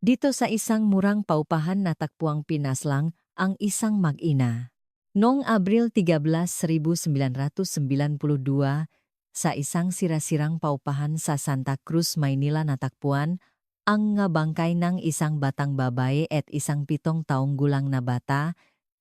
Dito sa isang murang paupahan natagpuang pinaslang ang isang mag-ina. Noong Abril 13, 1992, sa isang sirasirang paupahan sa Santa Cruz, Maynila natagpuan ang nga bangkay ng isang batang babae at isang 7 taong gulang na bata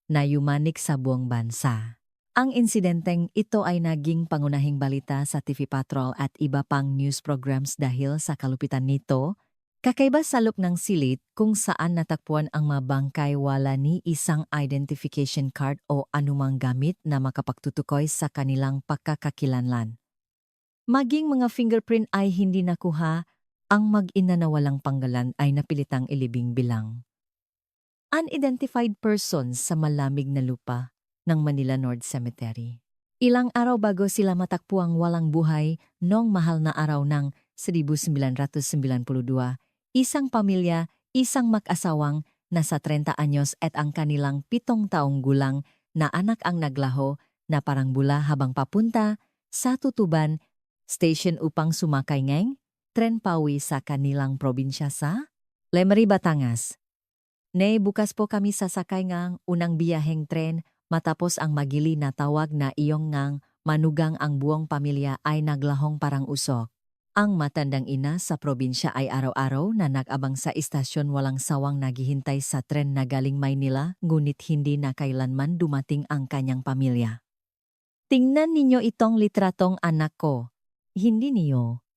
na yumanik sa buong bansa. Ang insidenteng ito ay naging pangunahing balita sa TV Patrol at iba pang news programs dahil sa kalupitan nito. Kakaiba sa look ng silid kung saan natagpuan ang mga bangkay wala ni isang identification card o anumang gamit na makapagtutukoy sa kanilang pagkakakilanlan. Maging mga fingerprint ay hindi nakuha, ang mag-ina na walang panggalan ay napilitang ilibing bilang unidentified persons sa malamig na lupa ng Manila North Cemetery. Ilang araw bago sila matakpuang walang buhay noong mahal na araw ng 1992, isang pamilya, isang mag-asawang nasa 30 anyos at ang kanilang 7 taong gulang na anak ang naglaho na parang bula habang papunta sa Tutuban Station upang sumakay ng tren pauwi sa kanilang probinsya sa Lemery, Batangas. Bukas po kami sasakay ngang unang biyaheng tren matapos ang magili na tawag na iyong ngang manugang ang buong pamilya ay naglahong parang usok. Ang matandang ina sa probinsya ay araw-araw na nag-abang sa istasyon walang sawang naghihintay sa tren na galing Maynila ngunit hindi na kailanman dumating ang kanyang pamilya. Tingnan ninyo itong litratong anak ko. Hindi niyo.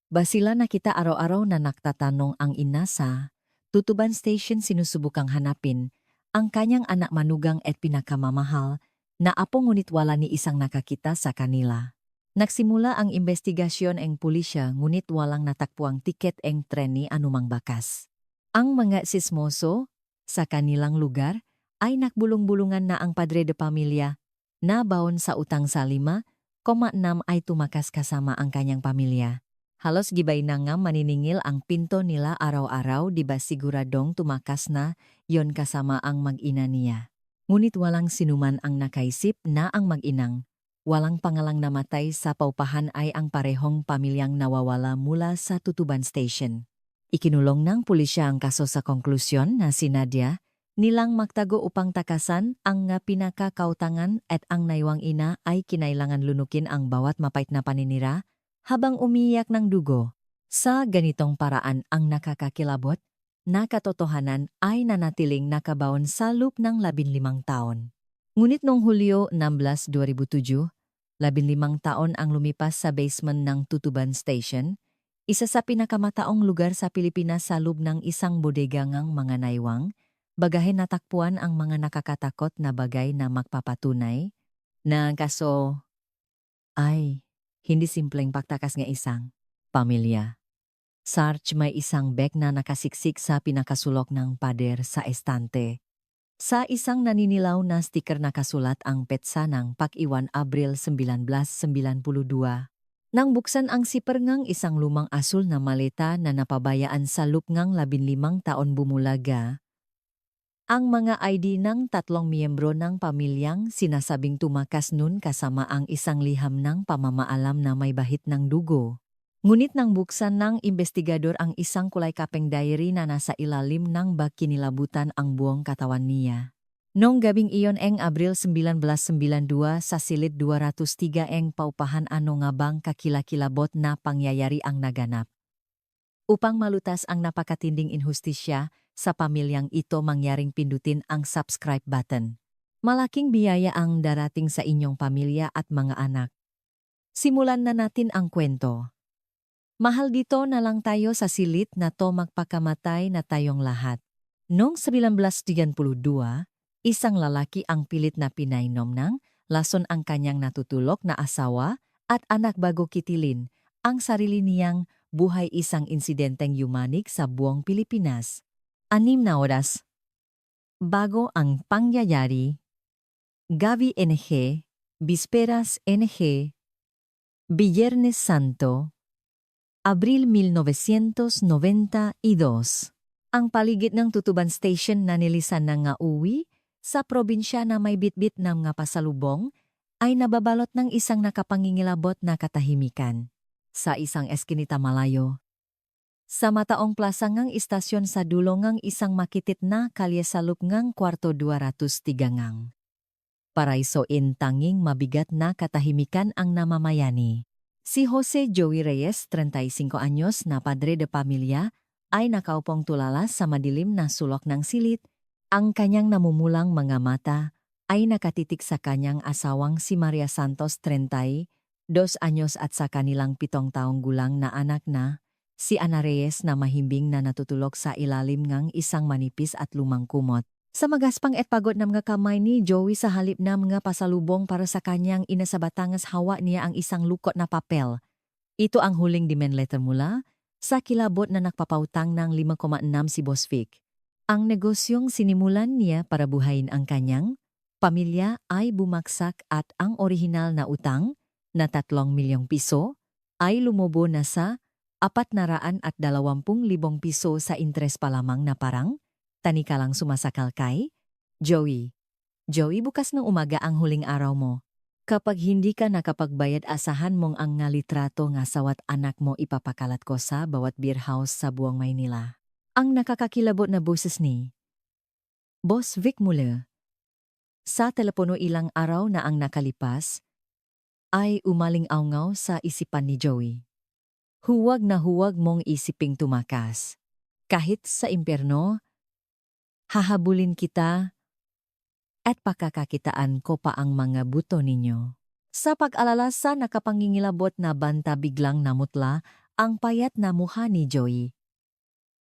Ba sila nakita araw-araw na nagtatanong ang ina sa Tutuban Station sinusubukang hanapin ang kanyang anak manugang at pinakamamahal na apo ngunit wala ni isang nakakita sa kanila. Nagsimula ang investigasyon ng pulisya ngunit walang natakpuang tiket ng tren ni anumang bakas. Ang mga sismoso sa kanilang lugar ay nakbulong-bulungan na ang padre de pamilya na baon sa utang sa 5,6 ay tumakas kasama ang kanyang pamilya. Halos gibay na nga maniningil ang pinto nila araw-araw di ba siguradong tumakas na yon kasama ang mag-ina niya. Ngunit walang sinuman ang nakaisip na ang mag-inang walang pangalang namatay sa paupahan ay ang parehong pamilyang nawawala mula sa Tutuban Station. Ikinulong ng pulisya ang kaso sa konklusyon na si Nadia nilang magtago upang takasan ang nga pinakakautangan at ang naiwang ina ay kinailangan lunukin ang bawat mapait na paninira habang umiyak ng dugo. Sa ganitong paraan ang nakakakilabot na katotohanan ay nanatiling nakabaon sa loop ng 15 taon. Ngunit noong Hulyo 16, 2007, 15 taon ang lumipas sa basement ng Tutuban Station, isa sa pinakamataong lugar sa Pilipinas sa loob ng isang bodega ngang mga naiwang, bagahe natakpuan ang mga nakakatakot na bagay na magpapatunay na ang kaso ay hindi simpleng pagtakas ng isang pamilya. Sarge may isang bag na nakasiksik sa pinakasulok ng pader sa estante. Sa isang naninilaw na sticker nakasulat ang petsa ng pag-iwan Abril 1992. Nang buksan ang zipper ngang isang lumang asul na maleta na napabayaan sa loop ngang 15 taon bumulaga. Ang mga ID ng 3 miyembro ng pamilyang sinasabing tumakas nun kasama ang isang liham ng pamamaalam na may bahit ng dugo. Ngunit nang buksan ng investigador ang isang kulay kapeng diary na nasa ilalim ng bag kinilabutan ang buong katawan niya. Noong gabing iyon eng Abril 1992 sa silid 203 eng paupahan ano nga bang kakilakilabot na pangyayari ang naganap. Upang malutas ang napakatinding inhustisya sa pamilyang ito mangyaring pindutin ang subscribe button. Malaking biyaya ang darating sa inyong pamilya at mga anak. Simulan na natin ang kwento. Mahal dito na lang tayo sa silid na to magpakamatay na tayong lahat. Noong 1932, isang lalaki ang pilit na pinainom ng lason ang kanyang natutulok na asawa at anak bago kitilin ang sarili niyang buhay isang insidenteng yumanik sa buong Pilipinas. 6 na oras bago ang pangyayari. Gabi NG, Bisperas NG, Biyernes Santo, Abril 1992. Ang paligid ng Tutuban Station na nilisan na nga uwi sa probinsya na may bitbit ng nga pasalubong ay nababalot ng isang nakapangingilabot na katahimikan. Sa isang eskinita malayo, Sa mataong plaza ngang istasyon sa dulo ngang isang makitit na kalye sa loop ngang kwarto 203 ngang. Paraisoin tanging mabigat na katahimikan ang namamayani. Si Jose Joey Reyes, 35 anyos na padre de pamilya, ay nakaupong tulala sa madilim na sulok ng silit. Ang kanyang namumulang mga mata ay nakatitik sa kanyang asawang si Maria Santos, 32 anyos at sa kanilang 7 taong gulang na anak na, si Ana Reyes na mahimbing na natutulog sa ilalim ngang isang manipis at lumang kumot. Sa magaspang at pagod na mga kamay ni Joey sa halip na mga pasalubong para sa kanyang ina sa Batangas, hawa niya ang isang lukot na papel. Ito ang huling demand letter mula sa kilabot na nagpapautang ng 5,6 si Boss Vic. Ang negosyong sinimulan niya para buhayin ang kanyang pamilya ay bumagsak at ang orihinal na utang na 3 milyong piso ay lumobo na sa 420,000 piso sa interes pa lamang na parang tani ka lang sumasakal kay Joey. Joey, bukas ng umaga ang huling araw mo. Kapag hindi ka nakapagbayad, asahan mong ang nga litrato nga sawat anak mo ipapakalat ko sa bawat beer house sa buong Maynila. Ang nakakakilabot na boses ni Boss Vic Muller. Sa telepono ilang araw na ang nakalipas, ay umaling-awngaw sa isipan ni Joey. Huwag na huwag mong isiping tumakas. Kahit sa impyerno, hahabulin kita at pakakakitaan ko pa ang mga buto ninyo. Sa pag-alala sa nakapangingilabot na banta, biglang namutla ang payat na mukha ni Joey.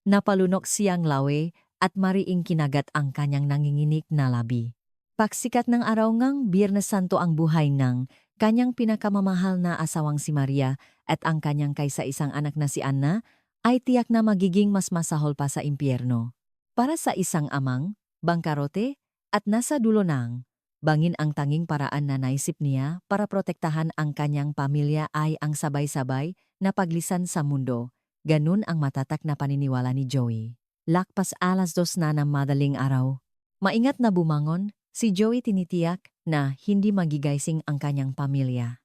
Napalunok siyang lawe at mariing kinagat ang kanyang nanginginig na labi. Paksikat ng araw ngang Biyernes Santo ang buhay ng kanyang pinakamamahal na asawang si Maria at ang kanyang kaisa-isang anak na si Anna ay tiyak na magiging mas masahol pa sa impyerno. Para sa isang amang bangkarote at nasa dulo ng bangin, ang tanging paraan na naisip niya para protektahan ang kanyang pamilya ay ang sabay-sabay na paglisan sa mundo. Ganun ang matatak na paniniwala ni Joey. Lakpas 2:00 na ng madaling araw. Maingat na bumangon, si Joey tinitiyak na hindi magigising ang kanyang pamilya.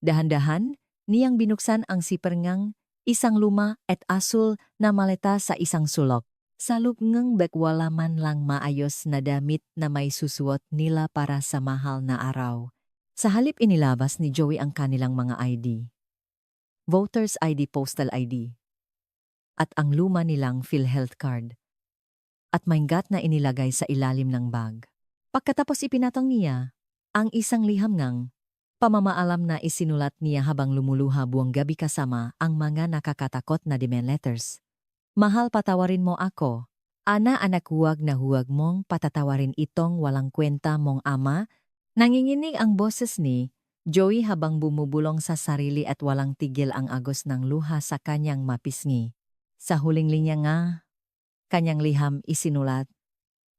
Dahan-dahan, niyang binuksan ang siper ngang isang luma at asul na maleta sa isang sulok. Sa loob ngang bag wala man lang maayos na damit na may susuot nila para sa mahal na araw. Sa halip inilabas ni Joey ang kanilang mga ID. Voters ID, Postal ID. At ang luma nilang PhilHealth card. At mainggat na inilagay sa ilalim ng bag. Pagkatapos ipinatong niya ang isang liham ngang pamamaalam na isinulat niya habang lumuluha buong gabi kasama ang mga nakakatakot na demand letters. Mahal, patawarin mo ako. Ana, anak, huwag na huwag mong patatawarin itong walang kwenta mong ama. Nanginginig ang boses ni Joey habang bumubulong sa sarili at walang tigil ang agos ng luha sa kanyang mapisngi. Sa huling linya nga, kanyang liham isinulat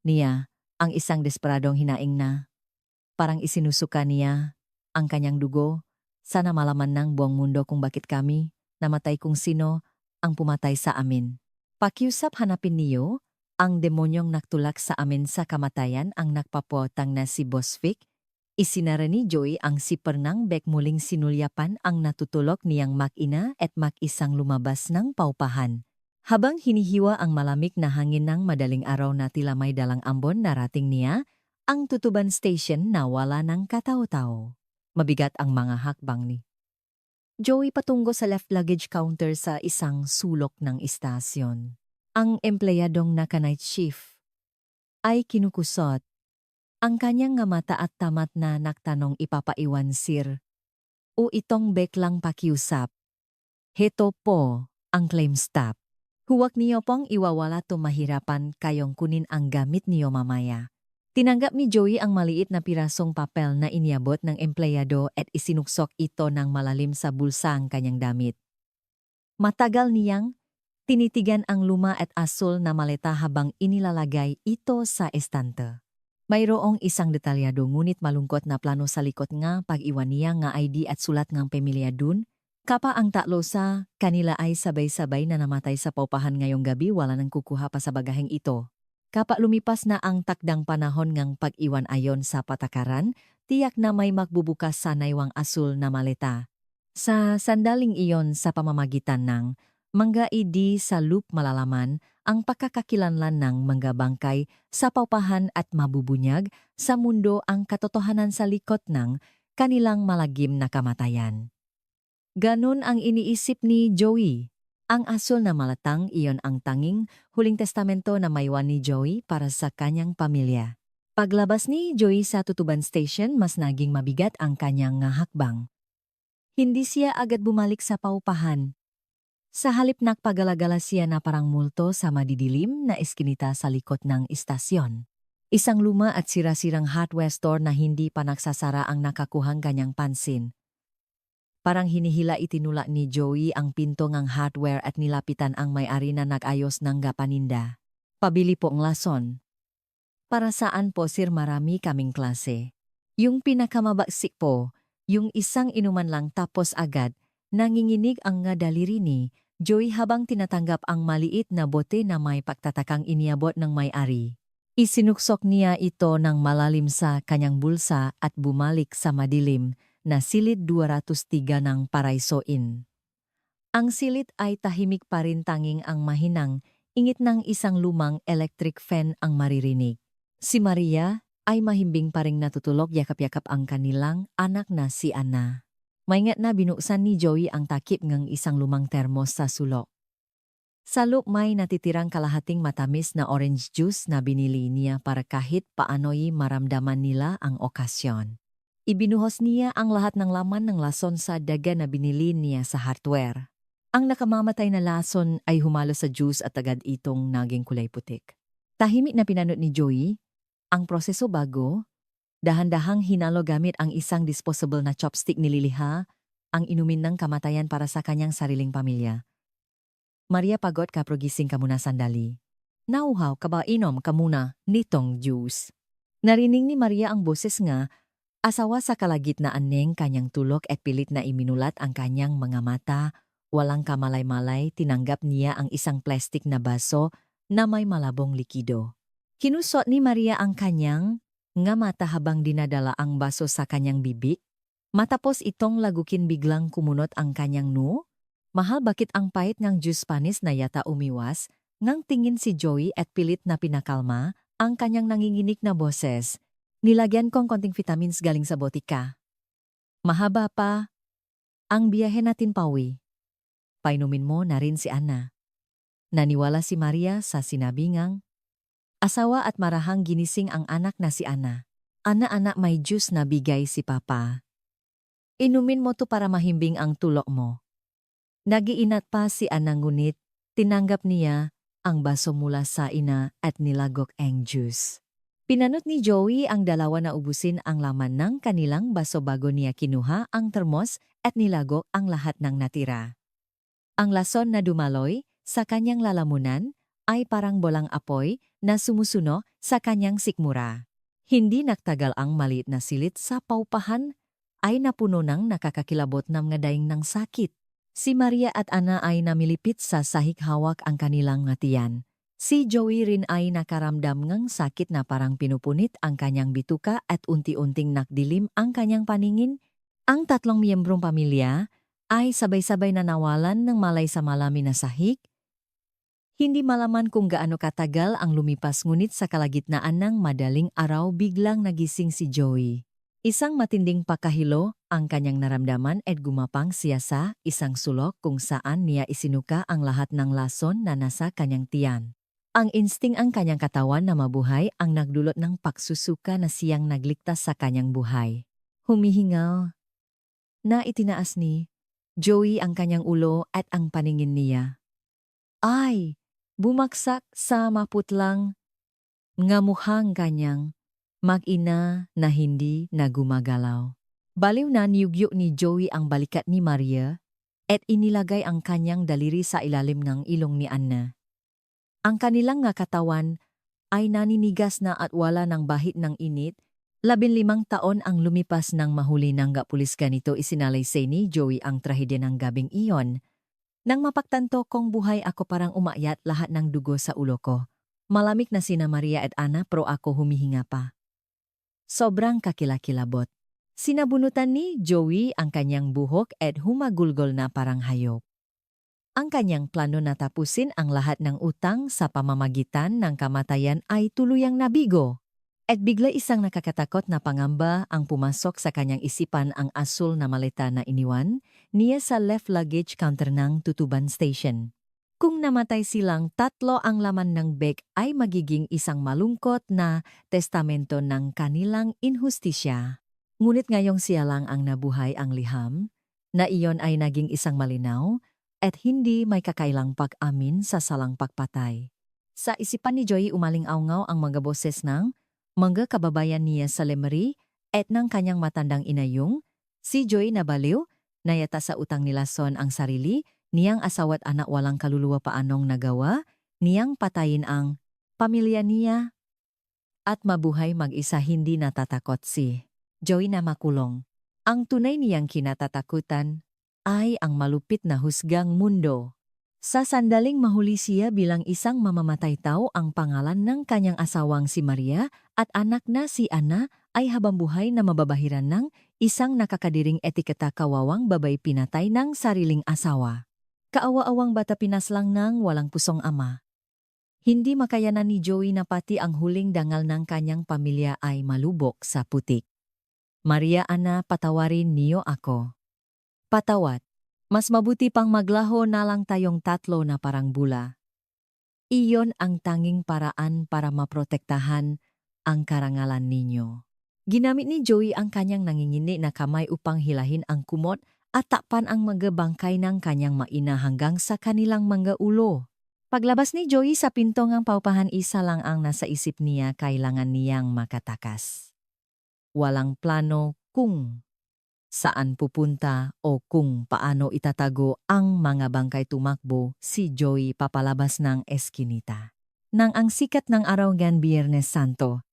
niya ang isang desperadong hinaing na parang isinusuka niya ang kanyang dugo. Sana malaman ng buong mundo kung bakit kami namatay, kung sino ang pumatay sa amin. Pakiusap, hanapin niyo ang demonyong nagtulak sa amin sa kamatayan, ang nagpapuotang na si Boss Vic. Isinara ni Joey ang siper ng bag, muling sinulyapan ang natutulog niyang mag-ina at mag-isang lumabas ng paupahan. Habang hinihiwa ang malamig na hangin ng madaling araw na tila may dalang ambon, narating niya ang Tutuban Station na wala ng katao-tao. Mabigat ang mga hakbang ni Joey patungo sa left luggage counter sa isang sulok ng istasyon. Ang empleyadong naka-night shift ay kinukusot ang kanyang nga mata at tamat na nagtanong, ipapaiwan sir o itong beklang pakiusap. Heto po ang claim stop. Huwag niyo pong iwawala to, mahirapan kayong kunin ang gamit niyo mamaya. Tinanggap ni Joey ang maliit na pirasong papel na iniabot ng empleyado at isinuksok ito ng malalim sa bulsa ang kanyang damit. Matagal niyang tinitigan ang luma at asul na maleta habang inilalagay ito sa estante. Mayroong isang detalyado ngunit malungkot na plano sa likod nga pag-iwan niya nga ID at sulat ngang pamilya dun. Kapa ang tatlo sa kanila ay sabay-sabay na namatay sa paupahan ngayong gabi, wala nang kukuha pa sa bagaheng ito. Kapa lumipas na ang takdang panahon ngang pag-iwan ayon sa patakaran, tiyak na may magbubukas sa naywang asul na maleta. Sa sandaling iyon, sa pamamagitan ng Mangga idi sa loop malalaman ang pagkakakilanlan ng mga bangkay sa paupahan at mabubunyag sa mundo ang katotohanan sa likod ng kanilang malagim na kamatayan. Ganon ang iniisip ni Joey. Ang asul na malatang iyon ang tanging huling testamento na maiwan ni Joey para sa kanyang pamilya. Paglabas ni Joey sa Tutuban Station, mas naging mabigat ang kanyang hakbang. Hindi siya agad bumalik sa paupahan. Sa halip nagpagalagala siya na parang multo sa madidilim na eskinita sa likod ng istasyon. Isang luma at sira-sirang hardware store na hindi pa nagsasara ang nakakuhang kanyang pansin. Parang hinihila itinula ni Joey ang pinto ng hardware at nilapitan ang may-ari na nag-ayos ng gapaninda. Pabili po ang lason. Para saan po sir, marami kaming klase. Yung pinakamabagsik po, yung isang inuman lang tapos agad, nanginginig ang nga daliri ni Joey habang tinatanggap ang maliit na bote na may pagtatakang iniabot ng may-ari. Isinuksok niya ito ng malalim sa kanyang bulsa at bumalik sa madilim na silid 203 ng Paraiso Inn. Ang silid ay tahimik pa rin, tanging ang mahinang ingit ng isang lumang electric fan ang maririnig. Si Maria ay mahimbing pa ring natutulog, yakap-yakap ang kanilang anak na si Ana. Maingat na binuksan ni Joey ang takip ng isang lumang termos sa sulok. Sa loob may natitirang kalahating matamis na orange juice na binili niya para kahit paano'y maramdaman nila ang okasyon. Ibinuhos niya ang lahat ng laman ng lason sa daga na binili niya sa hardware. Ang nakamamatay na lason ay humalo sa juice at agad itong naging kulay putik. Tahimik na pinanot ni Joey ang proseso bago, dahan-dahang hinalo gamit ang isang disposable na chopstick, nililiha ang inumin ng kamatayan para sa kanyang sariling pamilya. Maria, pagod ka, pero gising ka muna sandali. Nauhaw ka ba? Inom ka muna nitong juice. Narinig ni Maria ang boses nga, asawa sa kalagitnaan ng kanyang tulog at pilit na iminulat ang kanyang mga mata. Walang kamalay-malay, tinanggap niya ang isang plastik na baso na may malabong likido. Kinusot ni Maria ang kanyang nga mata habang dinadala ang baso sa kanyang bibig. Matapos itong lagukin, biglang kumunot ang kanyang noo. Mahal, bakit ang pahit ng juice panis na yata umiwas? Ngang tingin si Joey at pilit na pinakalma ang kanyang nanginginig na boses. Nilagyan kong konting vitamins galing sa botika. Mahaba pa ang biyahe natin, Pawi. Painumin mo na rin si Ana. Naniwala si Maria sa sinabi ngang asawa at marahang ginising ang anak na si Ana. Ana, may juice na bigay si Papa. Inumin mo to para mahimbing ang tulog mo. Nagiinat pa si Ana, ngunit tinanggap niya ang baso mula sa ina at nilagok ang juice. Pinanot ni Joey ang dalawa na ubusin ang laman ng kanilang baso bago niya kinuha ang termos at nilagok ang lahat ng natira. Ang lason na dumaloy sa kanyang lalamunan ay parang bolang apoy na sumusuno sa kanyang sikmura. Hindi nagtagal ang maliit na silid sa paupahan ay napuno ng nakakakilabot na mga daing ng sakit. Si Maria at Ana ay namilipit sa sahig, hawak ang kanilang ngatiyan. Si Joey rin ay nakaramdam ng sakit na parang pinupunit ang kanyang bituka at unti-unting nakdilim ang kanyang paningin. Ang tatlong miyembrong pamilya ay sabay-sabay na nawalan ng malay sa malalim na sahig. Hindi malaman kung gaano katagal ang lumipas, ngunit sa kalagitnaan ng madaling araw biglang nagising si Joey. Isang matinding pakahilo ang kanyang naramdaman at gumapang siya sa isang sulok kung saan niya isinuka ang lahat ng lason na nasa kanyang tiyan. Ang insting ang kanyang katawan na mabuhay ang nagdulot ng pagsusuka na siyang nagligtas sa kanyang buhay. Humihingal na itinaas ni Joey ang kanyang ulo at ang paningin niya ay bumaksak sa maputlang nga mukhang kanyang mag-ina na hindi na gumagalaw. Baliw na niyugyo ni Joey ang balikat ni Maria at inilagay ang kanyang daliri sa ilalim ng ilong ni Ana. Ang kanilang nga katawan ay naninigas na at wala ng bahid ng init. 15 taon ang lumipas nang mahuli ng pulis ganito isinalaysay ni Joey ang trahedya ng gabing iyon. Nang mapagtanto kong buhay ako, parang umayat lahat ng dugo sa ulo ko. Malamig na sina Maria at Ana, pero ako humihinga pa. Sobrang kakilakilabot. Sinabunutan ni Joey ang kanyang buhok at humagulgol na parang hayop. Ang kanyang plano na tapusin ang lahat ng utang sa pamamagitan ng kamatayan ay tuluyang nabigo. At bigla isang nakakatakot na pangamba ang pumasok sa kanyang isipan, ang asul na maleta na iniwan niya sa left luggage counter ng Tutuban Station. Kung namatay silang tatlo, ang laman ng bag ay magiging isang malungkot na testamento ng kanilang inhustisya. Ngunit ngayong siya lang ang nabuhay, ang liham na iyon ay naging isang malinaw at hindi may kakailang pag-amin sa salang pagpatay. Sa isipan ni Joey umaling-aungaw ang mga boses ng mga kababayan niya sa Lemery at ng kanyang matandang inayong, si Joey nabaliw, nayata sa utang nila son ang sarili, niyang asawa't anak walang kaluluwa, paanong nagawa, niyang patayin ang pamilya niya at mabuhay mag-isa. Hindi natatakot si Joey na makulong. Ang tunay niyang kinatatakutan ay ang malupit na husgang mundo. Sa sandaling mahuli siya bilang isang mamamatay tao, ang pangalan ng kanyang asawang si Maria at anak na si Ana ay habang buhay na mababahiran ng isang nakakadiring etiketa, kawawang babay pinatay ng sariling asawa. Kaawa-awang bata pinaslang ng walang pusong ama. Hindi makayanan ni Joey na pati ang huling dangal ng kanyang pamilya ay malubok sa putik. Maria, Ana, patawarin niyo ako. Patawat. Mas mabuti pang maglaho na lang tayong tatlo na parang bula. Iyon ang tanging paraan para maprotektahan ang karangalan ninyo. Ginamit ni Joey ang kanyang nangingini na kamay upang hilahin ang kumot at takpan ang mga bangkay ng kanyang maina hanggang sa kanilang mga ulo. Paglabas ni Joey sa pinto ng paupahan, isa lang ang nasa isip niya: kailangan niyang makatakas. Walang plano kung saan pupunta o kung paano itatago ang mga bangkay. Tumakbo si Joey papalabas ng eskinita. Nang ang sikat ng araw ng Biyernes Santo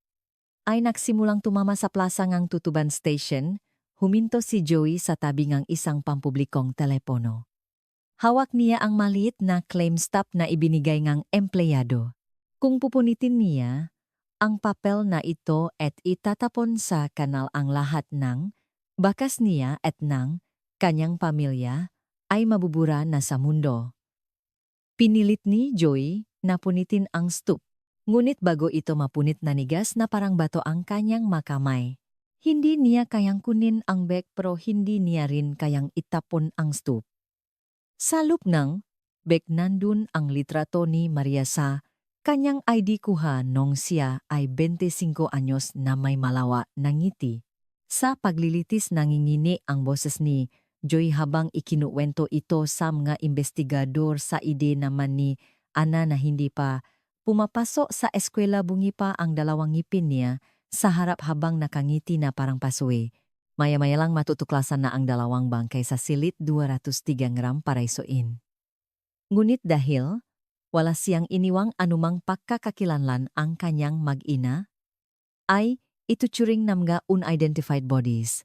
ay nagsimulang tumama sa plaza ng Tutuban Station, huminto si Joey sa tabi ng isang pampublikong telepono. Hawak niya ang maliit na claim stop na ibinigay ng empleyado. Kung pupunitin niya ang papel na ito at itatapon sa kanal, ang lahat ng bakas niya at ng kanyang pamilya ay mabubura na sa mundo. Pinilit ni Joey na punitin ang stoop. Ngunit bago ito mapunit, nanigas na parang bato ang kanyang makamay. Hindi niya kayang kunin ang bag, pero hindi niya rin kayang itapon ang stoop. Sa loob ng bag nandun ang litrato ni Maria sa kanyang ID kuha nung siya ay 25 anyos na may malawa na ngiti. Sa paglilitis nangingini ang boses ni Joey habang ikinuwento ito sa mga investigador. Sa ide naman ni Ana na hindi pa pumapasok sa eskwela, bungi pa ang dalawang ngipin niya sa harap habang nakangiti na parang pasue. Maya-maya lang matutuklasan na ang dalawang bangkay sa silid 203 gram paraisoin. Ngunit dahil wala siyang iniwang anumang pagkakakilanlan ang kanyang mag-ina, ay ituturing na mga unidentified bodies.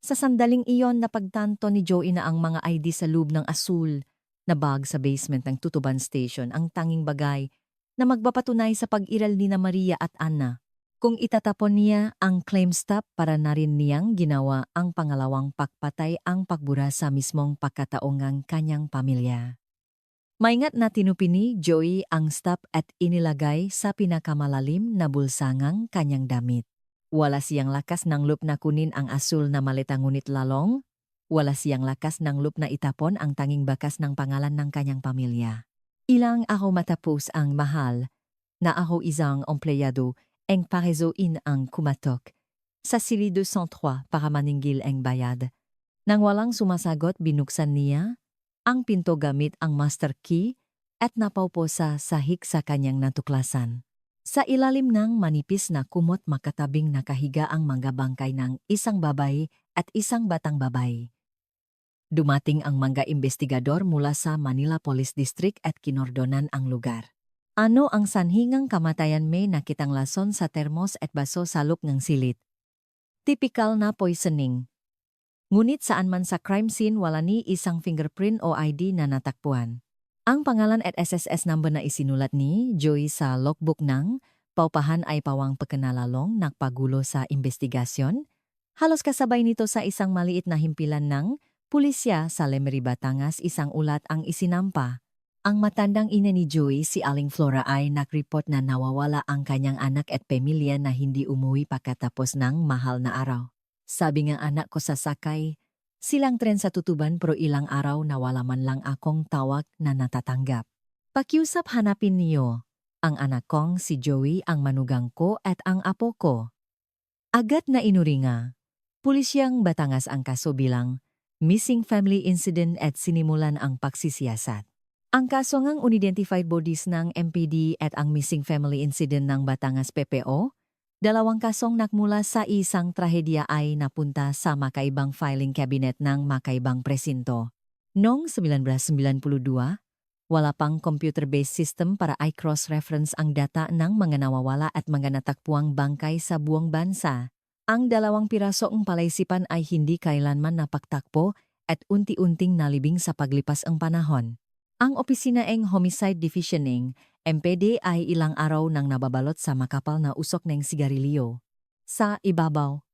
Sa sandaling iyon, napagtanto ni Joey na ang mga ID sa loob ng asul na bag sa basement ng Tutuban Station ang tanging bagay na magpapatunay sa pag-iral ni na Maria at Ana. Kung itatapon niya ang claim stop, para na rin niyang ginawa ang pangalawang pagpatay, ang pagbura sa mismong pagkataong ng kanyang pamilya. Maingat na tinupi ni Joey ang stop at inilagay sa pinakamalalim na bulsangang kanyang damit. Wala siyang lakas ng loob na kunin ang asul na maleta, ngunit lalong wala siyang lakas ng loob na itapon ang tanging bakas ng pangalan ng kanyang pamilya. Ilang ako matapos ang mahal na ako isang empleyado ang parezoin ang kumatok sa sili 203 para maningil ang bayad. Nang walang sumasagot, binuksan niya ang pinto gamit ang master key at napaupo sa sahig sa kanyang natuklasan. Sa ilalim ng manipis na kumot, makatabing nakahiga ang mga bangkay ng isang babae at isang batang babae. Dumating ang mga investigador mula sa Manila Police District at kinordonan ang lugar. Ano ang sanhingang kamatayan? May nakitang lason sa termos at baso sa loob ng silid. Typical na poisoning. Ngunit saan man sa crime scene, wala ni isang fingerprint o ID na natakpuan. Ang pangalan at SSS number na isinulat ni Joey sa logbook ng paupahan ay pawang pagkanalalong nagpagulo sa investigasyon. Halos kasabay nito sa isang maliit na himpilan ng Pulisya sa Lemery, Batangas isang ulat ang isinampa. Ang matandang ina ni Joey, si Aling Flora, ay nakreport na nawawala ang kanyang anak at pamilya na hindi umuwi pagkatapos ng mahal na araw. Sabi ng anak ko, sasakay silang tren sa Tutuban pero ilang araw na wala man lang akong tawag na natatanggap. Pakiusap hanapin niyo ang anak kong si Joey, ang manugang ko at ang apo ko. Agad na inuringa. Pulisyang Batangas ang kaso bilang missing family incident at sinimulan ang pagsisiyasat. Ang kaso ngang unidentified bodies ng MPD at ang missing family incident ng Batangas PPO, dalawang kasong nakmula sa isang trahedya ay napunta sa makaibang filing cabinet ng makaibang presinto. Noong 1992, wala pang computer-based system para i-cross-reference ang data ng mga nawawala at mga natakpuang bangkay sa buong bansa. Ang dalawang pirasong palaisipan ay hindi kailanman napagtakpo at unti-unting nalibing sa paglipas ang panahon. Ang opisina ng Homicide Division ng MPD ay ilang araw nang nababalot sa makapal na usok ng sigarilyo. Sa ibabaw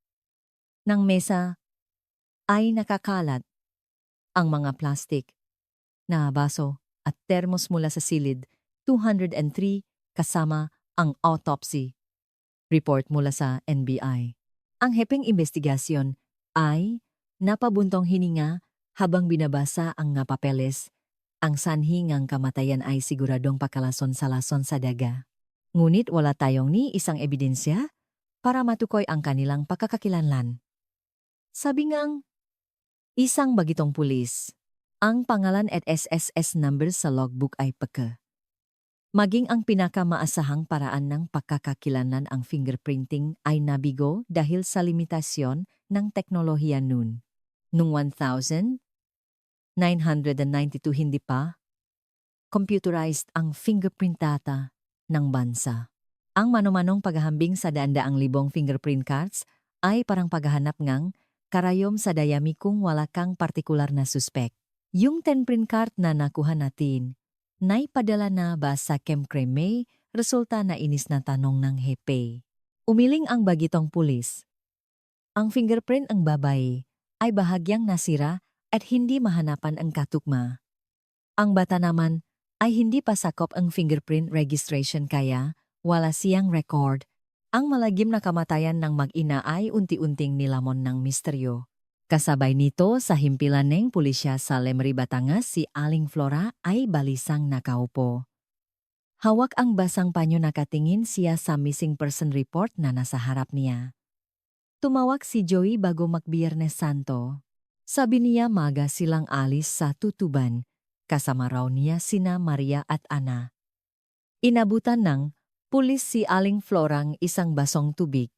ng mesa ay nakakalat ang mga plastik na baso at termos mula sa silid, 203 kasama ang autopsy report mula sa NBI. Ang hepeng investigasyon ay napabuntong hininga habang binabasa ang nga papeles. Ang sanhi ngang kamatayan ay siguradong pakalason sa lason sa daga. Ngunit wala tayong ni isang ebidensya para matukoy ang kanilang pagkakakilanlan. Sabi ngang isang bagitong pulis, ang pangalan at SSS number sa logbook ay peke. Maging ang pinakamaasahang paraan ng pagkakakilanlan, ang fingerprinting, ay nabigo dahil sa limitasyon ng teknolohiya noon. Noong 1992 hindi pa computerized ang fingerprint data ng bansa. Ang mano-manong paghahambing sa daan-daang libong fingerprint cards ay parang paghahanap ngang karayom sa dayami kung wala kang partikular na suspect. Yung 10 print card na nakuha natin, naipadala na ba sa Kemkreme? Resulta na inis na tanong ng hepe. Umiling ang bagitong pulis. Ang fingerprint ang babae ay bahagyang nasira at hindi mahanapan ang katukma. Ang bata naman ay hindi pa sakop ang fingerprint registration kaya wala siyang record. Ang malagim na kamatayan ng mag-ina ay unti-unting nilamon ng misteryo. Kasabay nito sa himpilan ng pulisya sa Lemery, Batangas, si Aling Flora ay balisang nakaupo. Hawak ang basang panyo, nakatingin siya sa missing person report na nasa harap niya. Tumawag si Joey bago mag-Biyernes Santo. Sabi niya maga silang alis sa Tutuban, kasama raw niya sina Maria at Ana. Inabutan ng pulis si Aling Florang isang basong tubig.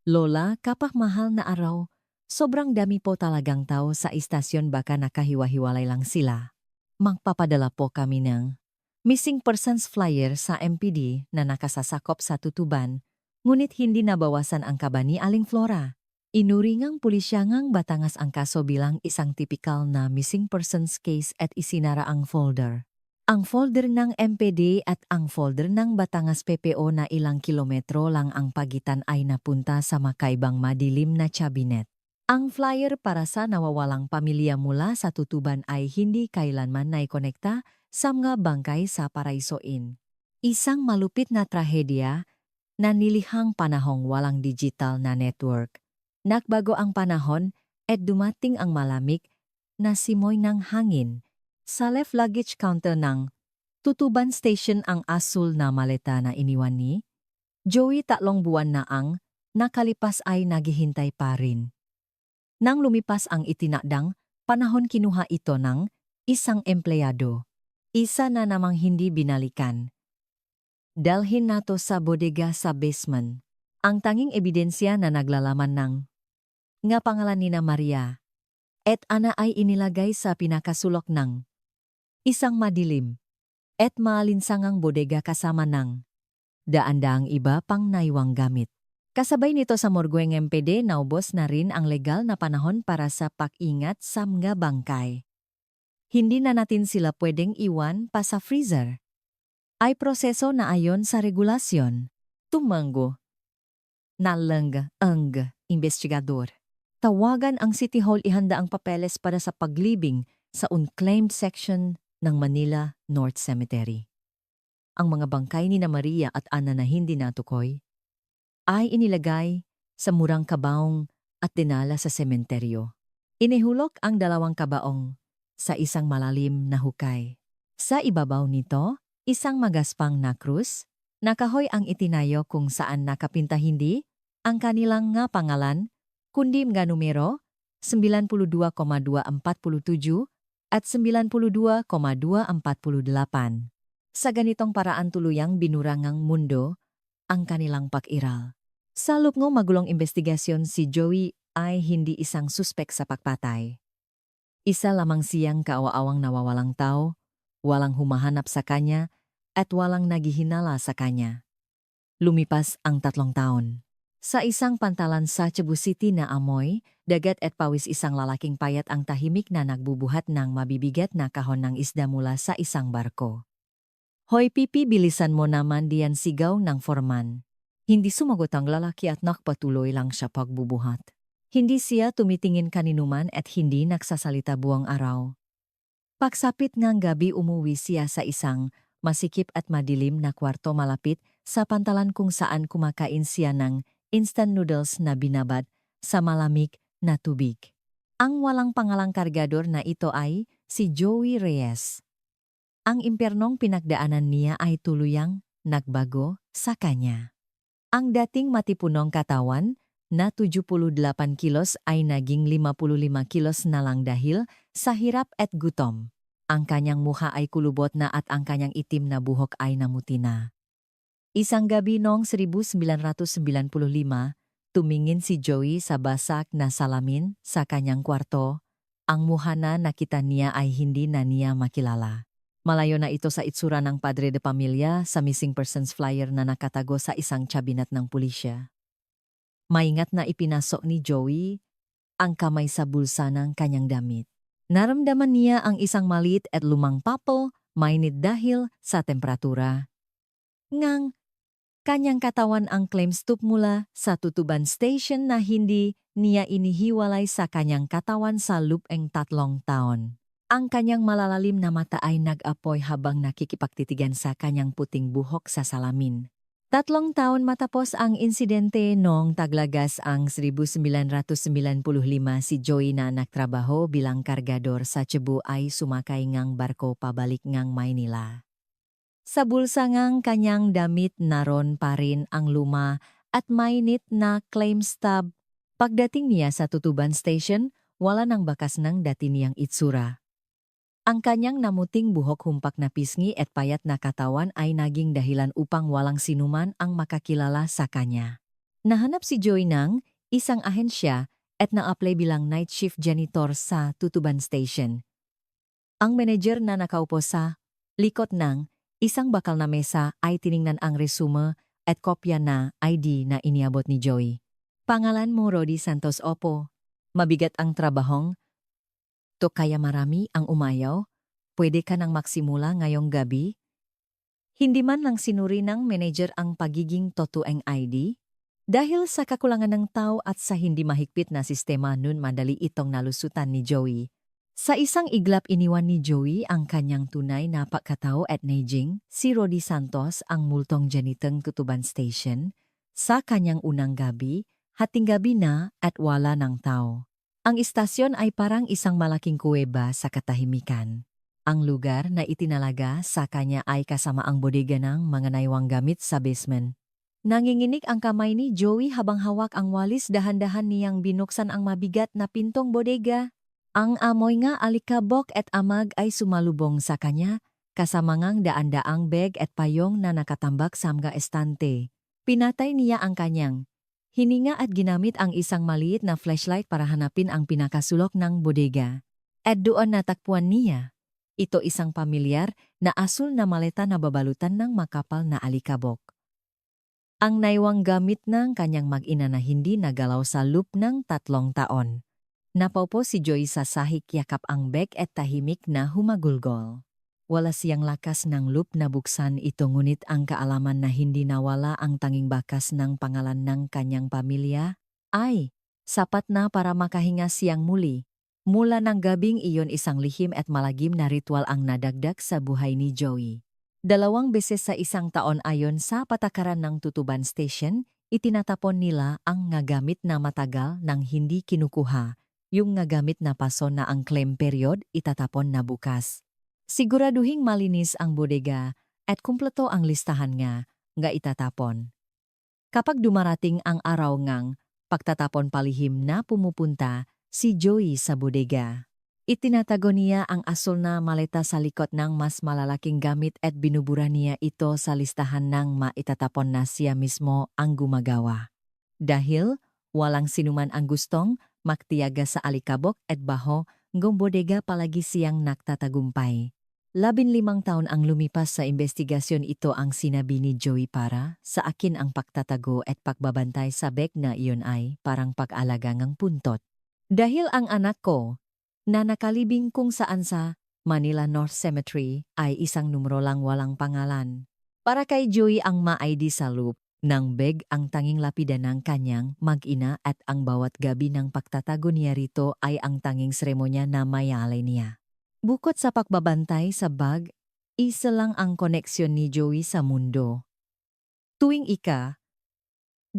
Lola, kapag mahal na araw, sobrang dami po talagang tao sa istasyon, baka nakahiwa-hiwalay lang sila. Magpapadala po kami ng missing persons flyer sa MPD na nakasasakop sa Tutuban, ngunit hindi nabawasan ang kaba ni Aling Flora. Inuringang pulisyangang Batangas ang kaso bilang isang tipikal na missing persons case at isinara ang folder. Ang folder ng MPD at ang folder ng Batangas PPO na ilang kilometro lang ang pagitan ay napunta sa makaibang madilim na cabinet. Ang flyer para sa nawawalang pamilya mula sa Tutuban ay hindi kailanman naikonekta sa mga bangkay sa Paraiso Inn. Isang malupit na trahedya na nilihang panahong walang digital na network. Nagbago ang panahon at dumating ang malamig na simoy ng hangin. Sa left luggage counter ng Tutuban Station ang asul na maleta na iniwan ni Joey, 3 buwan na ang nakalipas ay naghihintay pa rin. Nang lumipas ang itinakdang panahon, kinuha ito ng isang empleyado. Isa na namang hindi binalikan. Dalhin nato sa bodega sa basement. Ang tanging ebidensya na naglalaman ng nga pangalan ni Maria at Ana ay inilagay sa pinakasulok ng isang madilim at maalinsangang bodega kasama ng daan-daang iba pang naiwang gamit. Kasabay nito sa morgueng MPD, naubos na rin ang legal na panahon para sa pag-ingat sa mga bangkay. Hindi na natin sila pwedeng iwan pa sa freezer. Ay proseso na ayon sa regulasyon. Tumanggo. Nalang ang investigador. Tawagan ang City Hall, ihanda ang papeles para sa paglibing sa unclaimed section ng Manila North Cemetery. Ang mga bangkay ni na Maria at Ana na hindi natukoy ay inilagay sa murang kabaong at dinala sa sementeryo. Inihulog ang 2 kabaong sa isang malalim na hukay. Sa ibabaw nito, isang magaspang na krus, nakahoy ang itinayo kung saan nakapinta hindi ang kanilang nga pangalan, kundi mga numero 92,247 at 92,248. Sa ganitong paraan tuluyang binurangang mundo ang kanilang pag-iral. Sa loob ng magulong investigasyon, si Joey ay hindi isang suspek sa pagpatay. Isa lamang siyang kaawa-awang nawawalang tao, walang humahanap sa kanya at walang naghihinala sa kanya. Lumipas ang 3 taon. Sa isang pantalan sa Cebu City na amoy, dagat at pawis, isang lalaking payat ang tahimik na nagbubuhat ng mabibigat na kahon ng isda mula sa isang barko. "Hoy Pipi, bilisan mo naman diyan," sigaw ng foreman. Hindi sumagot ang lalaki at nakpatuloy lang siya pagbubuhat. Hindi siya tumitingin kaninuman at hindi nagsasalita buong araw. Pagsapit ng gabi, umuwi siya sa isang masikip at madilim na kwarto malapit sa pantalan kung saan kumakain siya ng instant noodles na binabad sa malamig na tubig. Ang walang pangalang kargador na ito ay si Joey Reyes. Ang impyernong pinagdaanan niya ay tuluyang nagbago sa kanya. Ang dating matipunong katawan na 78 kilos ay naging 55 kilos na lang dahil sa hirap at gutom. Ang kanyang mukha ay kulubot na at ang kanyang itim na buhok ay namuti na. Isang gabi noong 1995, tumingin si Joey sa basak na salamin sa kanyang kwarto. Ang mukha na nakita niya ay hindi na niya makilala. Malayo na ito sa itsura ng padre de pamilya sa missing persons flyer na nakatago sa isang tsabinet ng pulisya. Maingat na ipinasok ni Joey ang kamay sa bulsa ng kanyang damit. Naramdaman niya ang isang maliit at lumang papel, mainit dahil sa temperatura. Ngang kanyang katawan ang claim stop mula sa tutuban station na hindi niya inihiwalay sa kanyang katawan sa loob ng 3 taon. Ang kanyang malalalim na mata ay nag-apoy habang nakikipagtitigan sa kanyang puting buhok sa salamin. 3 taon matapos ang insidente noong taglagas ang 1995, si Joey na nagtrabaho bilang kargador sa Cebu ay sumakay ngang barko pabalik ngang Maynila. Sa bulsa ngang kanyang damit naroon pa rin ang luma at mainit na claim stub. Pagdating niya sa tutuban station, wala nang bakas ng dati niyang itsura. Ang kanyang namuting buhok, humpak na pisngi at payat na katawan ay naging dahilan upang walang sinuman ang makakilala sa kanya. Nahanap si Joey ng isang ahensya at na-apply bilang night shift janitor sa Tutuban Station. Ang manager na nakaupo sa likod ng isang bakal na mesa ay tiningnan ang resume at kopya na ID na iniabot ni Joey. "Pangalan mo Rody Santos?" "Opo." "Mabigat ang trabahong to kaya marami ang umayaw? Pwede ka nang magsimula ngayong gabi?" Hindi man lang sinuri ng manager ang pagiging totoong ID. Dahil sa kakulangan ng tao at sa hindi mahigpit na sistema nun, madali itong nalusutan ni Joey. Sa isang iglap, iniwan ni Joey ang kanyang tunay na pagkatao at naging si Rody Santos, ang multong janitang Tutuban Station. Sa kanyang unang gabi, hating gabi na at wala ng tao. Ang istasyon ay parang isang malaking kuweba sa katahimikan. Ang lugar na itinalaga sa kanya ay kasama ang bodega ng mga naiwang gamit sa basement. Nanginginig ang kamay ni Joey habang hawak ang walis, dahan-dahan niyang binuksan ang mabigat na pintong bodega. Ang amoy nga alikabok at amag ay sumalubong sa kanya, kasama ngang daan-daang bag at payong na nakatambak sa mga estante. Pinatay niya ang kanyang hininga at ginamit ang isang maliit na flashlight para hanapin ang pinakasulok ng bodega. At doon natakpuan niya ito, isang pamilyar na asul na maleta na babalutan ng makapal na alikabok. Ang naiwang gamit ng kanyang mag-ina na hindi nagalaw sa loob ng 3 taon. Napaupo si Joey sa sahig, yakap ang bag at tahimik na humagulgol. Wala siyang lakas ng loob na buksan ito, ngunit ang kaalaman na hindi nawala ang tanging bakas ng pangalan ng kanyang pamilya ay sapat na para makahinga siyang muli. Mula ng gabing iyon isang lihim at malagim na ritual ang nadagdag sa buhay ni Joey. 2 beses sa isang taon ayon sa patakaran ng Tutuban Station, itinatapon nila ang ngagamit na matagal nang hindi kinukuha. Yung ngagamit na paso na ang claim period itatapon na bukas. Siguraduhing malinis ang bodega at kumpleto ang listahan nga itatapon. Kapag dumarating ang araw ngang pagtatapon palihim na pumupunta si Joey sa bodega. Itinatago niya ang asul na maleta sa likod ng mas malalaking gamit at binubura niya ito sa listahan ng maitatapon na siya mismo ang gumagawa. Dahil walang sinuman ang gustong magtiyaga sa alikabok at baho, ng bodega palagi siyang nagtatagumpay. 15 taon ang lumipas sa investigasyon ito ang sinabi ni Joey para sa akin ang pagtatago at pagbabantay sa bag na iyon ay parang pag-alaga ng puntot. Dahil ang anak ko, na nakalibing kung saan sa Manila North Cemetery ay isang numero lang walang pangalan. Para kay Joey ang ma-ID sa loop ng bag ang tanging lapidan ng kanyang mag-ina at ang bawat gabi ng pagtatago niya rito ay ang tanging seremonya na mayalay niya. Bukod sa pagbabantay sa bag, isa lang ang koneksyon ni Joey sa mundo. Tuwing 25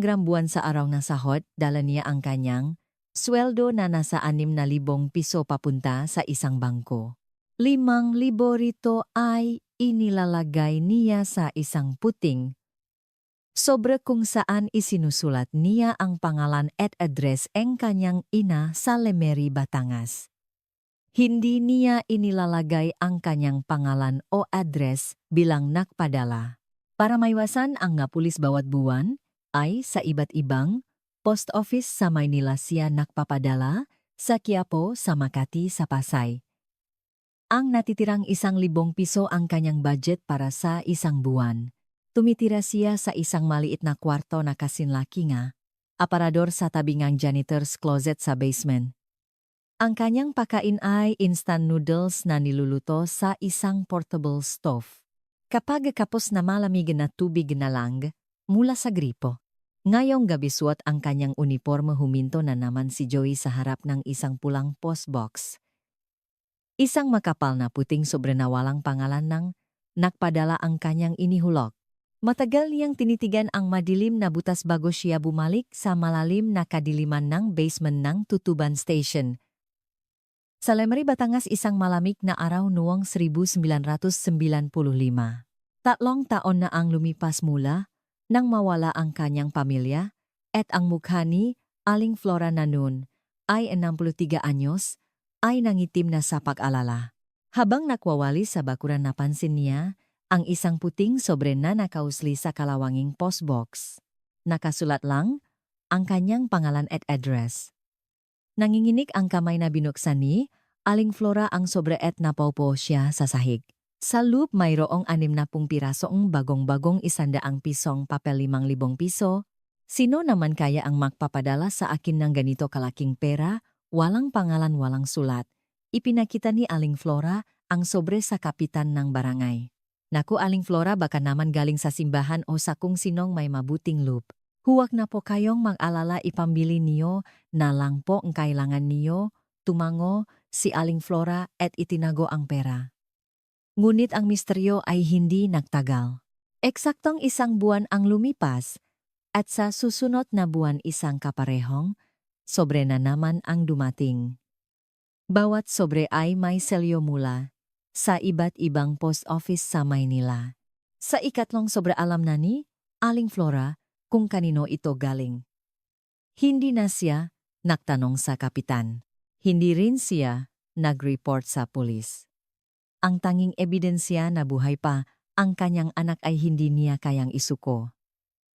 gram buwan sa araw ng sahod, dala niya ang kanyang sweldo na nasa 6,000 piso papunta sa isang bangko. 5,000 rito ay inilalagay niya sa isang puting sobre kung saan isinusulat niya ang pangalan at address ng kanyang ina sa Lemery, Batangas. Hindi niya inilalagay ang kanyang pangalan o address bilang nagpadala. Para maiwasan ang nga pulis bawat buwan, ay sa iba't ibang post office sa Maynila siya nagpapadala, sa Quiapo, sa Makati, sa Pasay. Ang natitirang 1,000 piso ang kanyang budget para sa isang buwan. Tumitira siya sa isang maliit na kwarto na kasinlaki nga, aparador sa tabi ngang janitor's closet sa basement. Ang kanyang pakain ay instant noodles na niluluto sa isang portable stove. Kapag kapos na malamig na tubig na lang, mula sa gripo. Ngayong gabi suot ang kanyang uniforme huminto na naman si Joey sa harap ng isang pulang postbox. Isang makapal na puting sobre na walang pangalan ng nagpadala ang kanyang inihulog. Matagal niyang tinitigan ang madilim na butas bago siya bumalik sa malalim na kadiliman ng basement ng Tutuban Station. Sa Lemery, Batangas isang malamig na araw noong 1995. 3 taon na ang lumipas mula nang mawala ang kanyang pamilya at ang mukha ni Aling Flora na noon ay 63 anyos ay nangitim na sa pag-alala. Habang nakwawali sa bakuran napansin niya ang isang puting sobre na nakausli sa kalawanging postbox. Nakasulat lang ang kanyang pangalan at address. Nanginginig ang kamay na binuksan ni Aling Flora ang sobre at napaupo siya sa sahig. Sa loop mayroong 60 pirasong bagong-bagong 100 pisong papel 5,000 piso. Sino naman kaya ang magpapadala sa akin ng ganito kalaking pera, walang pangalan walang sulat? Ipinakita ni Aling Flora ang sobre sa kapitan ng barangay. Naku Aling Flora, baka naman galing sa simbahan o sa kung sinong may mabuting loop. Huwag na po kayong mag-alala, ipambili niyo na lang po ang kailangan niyo. Tumango si Aling Flora at itinago ang pera. Ngunit ang misteryo ay hindi nagtagal. Eksaktong 1 buwan ang lumipas at sa susunod na buwan isang kaparehong sobre na naman ang dumating. Bawat sobre ay may selyo mula sa iba't ibang post office sa Maynila. Sa ikatlong sobre alam na ni Aling Flora kung kanino ito galing. Hindi na siya nagtanong sa kapitan. Hindi rin siya nag-report sa pulis. Ang tanging ebidensya na buhay pa ang kanyang anak ay hindi niya kayang isuko.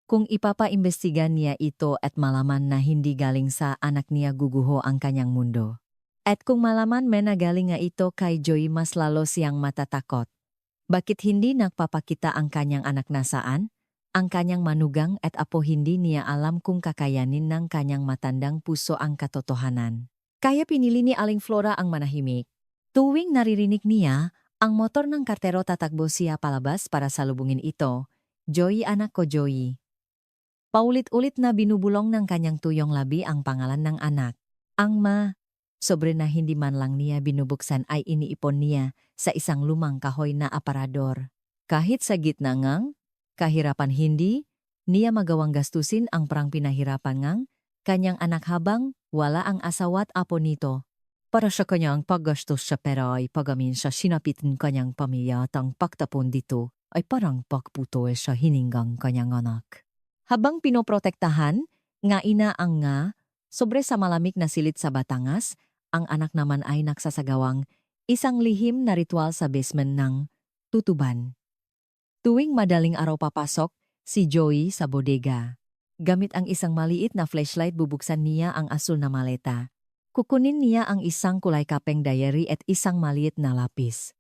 Kung ipapaimbestigan niya ito at malaman na hindi galing sa anak niya, guguho ang kanyang mundo. At kung malaman na galing nga ito kay Joey, mas lalo siyang matatakot. Bakit hindi nagpapakita ang kanyang anak nasaan? Ang kanyang manugang at apo, hindi niya alam kung kakayanin ng kanyang matandang puso ang katotohanan. Kaya pinili ni Aling Flora ang manahimik. Tuwing naririnig niya ang motor ng kartero, tatakbo siya palabas para salubungin ito. Joey, anak ko Joey. Paulit-ulit na binubulong ng kanyang tuyong labi ang pangalan ng anak. Ang sobre na hindi man lang niya binubuksan ay iniipon niya sa isang lumang kahoy na aparador. Kahit sa gitna ngang kahirapan hindi, niya magawang gastusin ang parang pinahirapan ngang kanyang anak habang wala ang asawa't apo nito. Para sa kanyang paggastos sa pera ay pagamin sa sinapitin kanyang pamilya at ang pagtapon dito ay parang pagputol sa hininggang kanyang anak. Habang pinoprotektahan, nga ina ang sobre sa malamig na silid sa Batangas, ang anak naman ay nagsasagawang isang lihim na ritual sa basement ng tutuban. Tuwing madaling araw papasok, si Joey sa bodega. Gamit ang isang maliit na flashlight bubuksan niya ang asul na maleta. Kukunin niya ang isang kulay kapeng diary at isang maliit na lapis.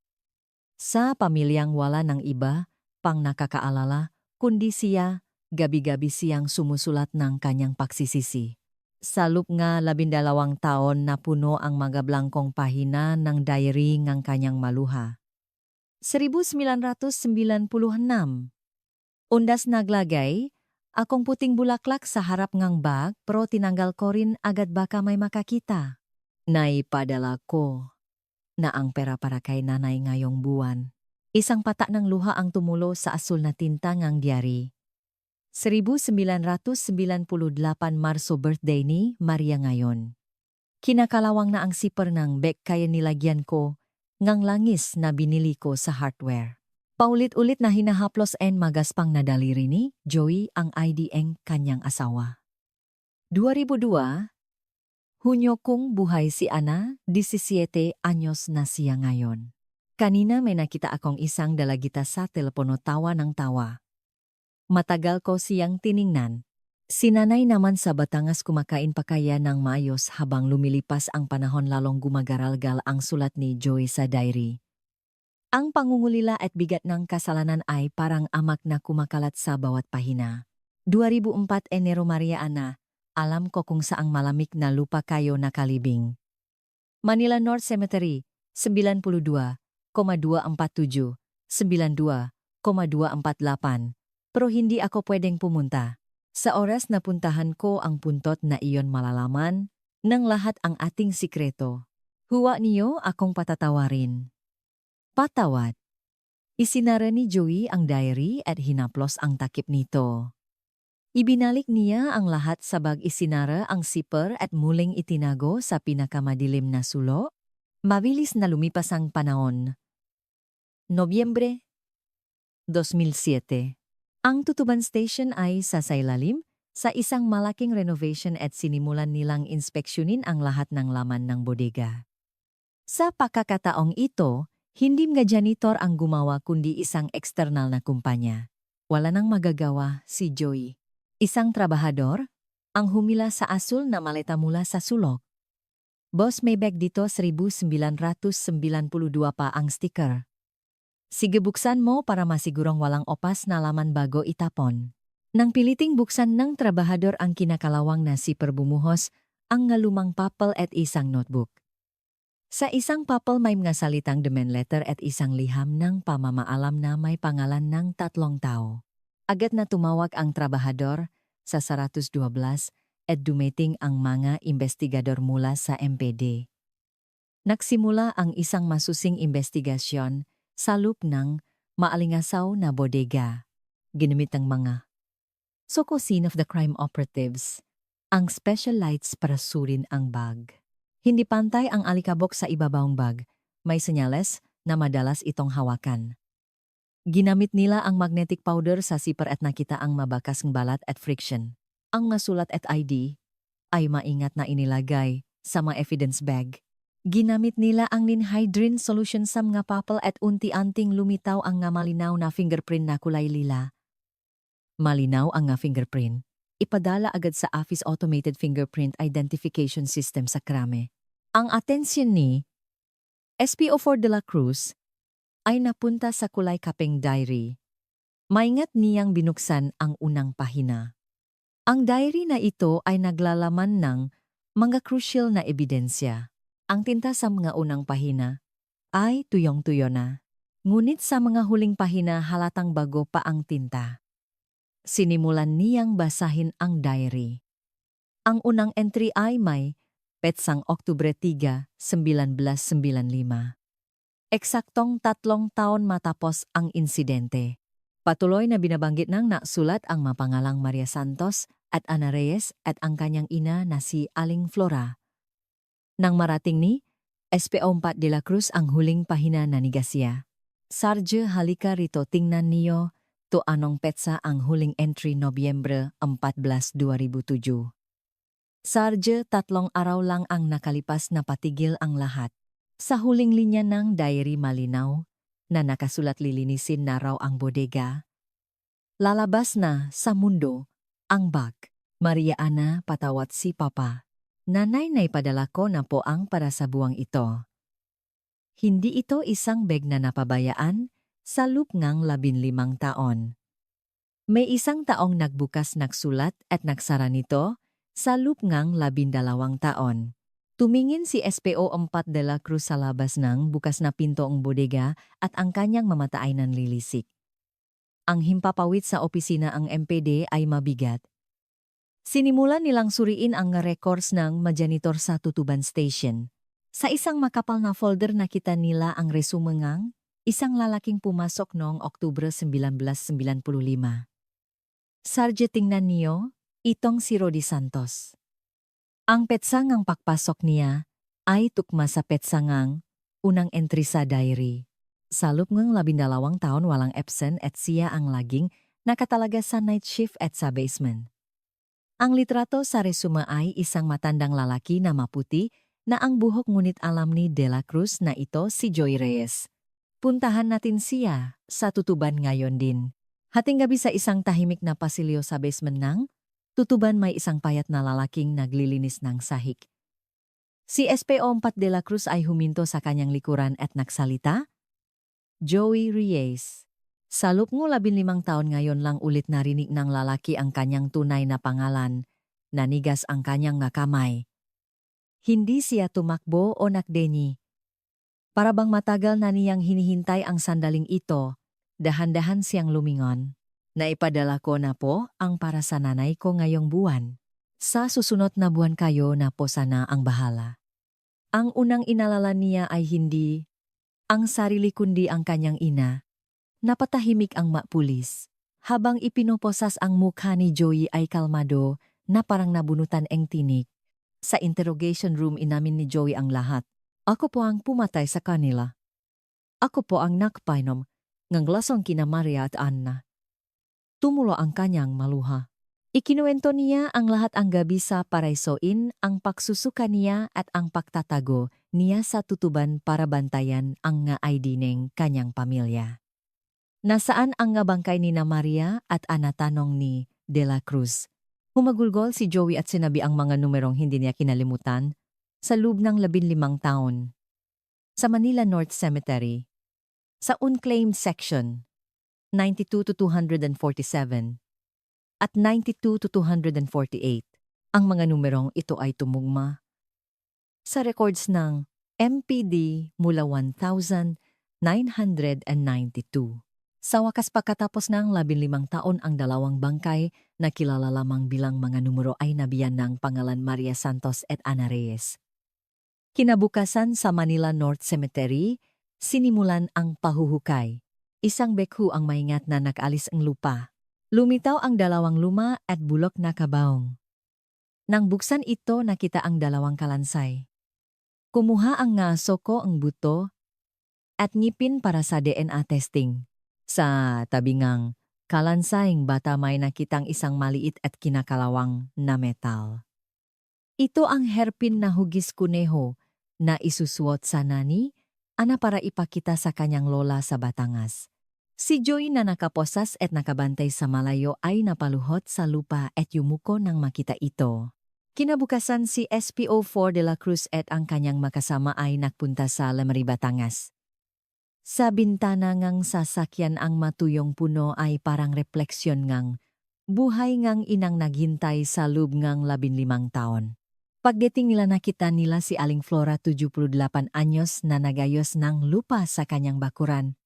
Sa pamilyang wala ng iba, pang nakakaalala, kundi siya, gabi-gabi siyang sumusulat ng kanyang pagsisisi. Sa loob nga 12 taon na puno ang mga blangkong pahina ng diary ng kanyang maluha. 1996. Undas naglagay, akong puting bulaklak sa harap ngang bag pero tinanggal ko rin agad baka may makakita. Naipadala ko na ang pera para kay nanay ngayong buwan. Isang pata ng luha ang tumulo sa asul na tinta ngang diary. 1998 Marso birthday ni Maria ngayon. Kinakalawang na ang zipper ng bag kaya nilagyan ko ngang langis na binili ko sa hardware. Paulit-ulit na hinahaplos en magaspang na daliri ni Joey ang ID ng kanyang asawa. 2002, Hunyo kung buhay si Ana, 17 anyos na siya ngayon. Kanina may nakita akong isang dalagita sa telepono tawa ng tawa. Matagal ko siyang tiningnan. Si nanay naman sa Batangas kumakain pa kaya ng maayos habang lumilipas ang panahon lalong gumagaralgal ang sulat ni Joey sa diary. Ang pangungulila at bigat ng kasalanan ay parang amak na kumakalat sa bawat pahina. 2004 Enero Maria Ana, alam ko kung saang malamig na lupa kayo nakalibing. Manila North Cemetery, 92,247, 92,248. Pero hindi ako pwedeng pumunta. Sa oras na puntahan ko ang puntot na iyon malalaman ng lahat ang ating sikreto. Huwa niyo akong patatawarin. Patawad. Isinara ni Joey ang diary at hinaplos ang takip nito. Ibinalik niya ang lahat sa bag, isinara ang zipper at muling itinago sa pinakamadilim na sulok. Mabilis na lumipas ang panahon. Nobyembre 2007. Ang Tutuban Station ay sasailalim sa isang malaking renovation at sinimulan nilang inspeksyonin ang lahat ng laman ng bodega. Sa pagkakataong ito, hindi mga janitor ang gumawa kundi isang eksternal na kumpanya. Wala nang magagawa si Joey. Isang trabahador, ang humila sa asul na maleta mula sa sulok. Boss, may bag dito, 1992 pa ang sticker. Sige, buksan mo para masigurong walang opas na laman bago itapon. Nang piliting buksan ng trabahador ang kinakalawang na zipper, bumuhos ang ngalumang papel at isang notebook. Sa isang papel may mga salitang demand letter at isang liham ng pamamaalam na may pangalan ng 3 tao. Agad na tumawag ang trabahador sa 112 at dumating ang mga investigador mula sa MPD. Nagsimula ang isang masusing investigasyon sa loob ng maalingasaw na bodega. Ginamit ang mga scene of the crime operatives ang special lights para surin ang bag. Hindi pantay ang alikabok sa ibabawang bag. May senyales na madalas itong hawakan. Ginamit nila ang magnetic powder sa zipper at nakita ang mabakas ng balat at friction. Ang masulat at ID ay maingat na inilagay sa mga evidence bag. Ginamit nila ang ninhydrin solution sa mga papel at unti-anting lumitaw ang nga malinaw na fingerprint na kulay lila. Malinaw ang nga fingerprint. Ipadala agad sa Office Automated Fingerprint Identification System sa krame. Ang atensyon ni SPO4 de la Cruz ay napunta sa kulay kapeng diary. Maingat niyang binuksan ang unang pahina. Ang diary na ito ay naglalaman ng mga crucial na ebidensya. Ang tinta sa mga unang pahina ay tuyong-tuyo na. Ngunit sa mga huling pahina halatang bago pa ang tinta. Sinimulan niyang basahin ang diary. Ang unang entry ay may petsang Oktubre 3, 1995. Eksaktong 3 taon matapos ang insidente. Patuloy na binabanggit ng naksulat ang mapangalang Maria Santos at Ana Reyes at ang kanyang ina na si Aling Flora. Nang marating ni SPO 4 de la Cruz ang huling pahina na ni Garcia. Sarge, halika rito, tingnan niyo to anong petsa ang huling entry Nobyembre 14, 2007. Sarge, 3 araw lang ang nakalipas na patigil ang lahat. Sa huling linya ng diary malinaw na nakasulat lilinisin na raw ang bodega. Lalabas na sa mundo ang bag. Maria Ana, patawat si Papa. Nanay, naipadala ko na po ang para sa buwang ito. Hindi ito isang bag na napabayaan sa loob ng 15 taon. May isang taong nagbukas nagsulat at nagsara nito sa loob ng 12 taon. Tumingin si SPO 4 de la Cruz sa labas ng bukas na pinto ang bodega at ang kanyang mamata ay nanlilisik. Ang himpapawid sa opisina ang MPD ay mabigat. Sinimulan nilang suriin ang records ng majanitor sa Tutuban Station. Sa isang makapal na folder nakita nila ang resume ng isang lalaking pumasok noong Oktubre 1995. Sarge, tingnan niyo, itong si Rodi Santos. Ang petsang ang pagpasok niya ay tukma sa petsangang unang entry sa diary. Sa loob ng 12 taon walang absent at siya ang laging nakatalaga sa night shift at sa basement. Ang litrato sa resume ay isang matandang lalaki na maputi na ang buhok ngunit alam ni De La Cruz na ito si Joy Reyes. Puntahan natin siya sa Tutuban ngayon din. Hating gabi sa isang tahimik na pasilyo sa basement ng Tutuban may isang payat na lalaking naglilinis ng sahig. Si SPO 4 de la Cruz ay huminto sa kanyang likuran at nagsalita. Joey Reyes. Sa loob ng 15 taon ngayon lang ulit narinig ng lalaki ang kanyang tunay na pangalan, nanigas ang kanyang kamay. Hindi siya tumakbo o nakdeni. Para bang matagal na niyang hinihintay ang sandaling ito, dahan-dahan siyang lumingon. Naipadala ko na po ang para sa nanay ko ngayong buwan. Sa susunod na buwan kayo na po sana ang bahala. Ang unang inalala niya ay hindi ang sarili kundi ang kanyang ina. Napatahimik ang mapulis. Habang ipinoposas ang mukha ni Joey ay kalmado na parang nabunutan ang tinik. Sa interrogation room inamin ni Joey ang lahat. Ako po ang pumatay sa kanila. Ako po ang nakapainom ng glasong kina Maria at Anna. Tumulo ang kanyang maluha. Ikinuwento niya ang lahat ang gabi sa Paraisoin, ang pagsusuka niya at ang pagtatago niya sa Tutuban para bantayan ang nga ID ng kanyang pamilya. Nasaan ang nga bangkay ni na Maria at Ana, tanong ni De La Cruz. Humagulgol si Joey at sinabi ang mga numerong hindi niya kinalimutan sa loob ng 15 taon. Sa Manila North Cemetery, sa unclaimed section, 92 to 247 at 92 to 248. Ang mga numerong ito ay tumugma sa records ng MPD mula 1992. Sa wakas pagkatapos ng 15 taon ang 2 bangkay na kilala lamang bilang mga numero ay nabiyan ng pangalan Maria Santos at Ana Reyes. Kinabukasan sa Manila North Cemetery, sinimulan ang pahuhukay. Isang bekhu ang maingat na nag-alis ang lupa. Lumitaw ang 2 luma at bulok na kabaong. Nang buksan ito nakita ang 2 kalansay. Kumuha ang nga soko ang buto at ngipin para sa DNA testing. Sa tabingang kalansayng bata may nakitang isang maliit at kinakalawang na metal. Ito ang hairpin na hugis kuneho na isusuot sa nani, ana para ipakita sa kanyang lola sa Batangas. Si Joy na nakaposas at nakabantay sa malayo ay napaluhot sa lupa at yumuko nang makita ito. Kinabukasan si SPO 4 de la Cruz at ang kanyang makasama ay nagpunta sa Lamari, Batangas. Sa bintana ngang sasakyan ang matuyong puno ay parang refleksyon ngang buhay ngang inang naghintay sa loob ngang 15 taon. Pagdating nila nakita nila si Aling Flora 78 anyos na nagayos ng lupa sa kanyang bakuran.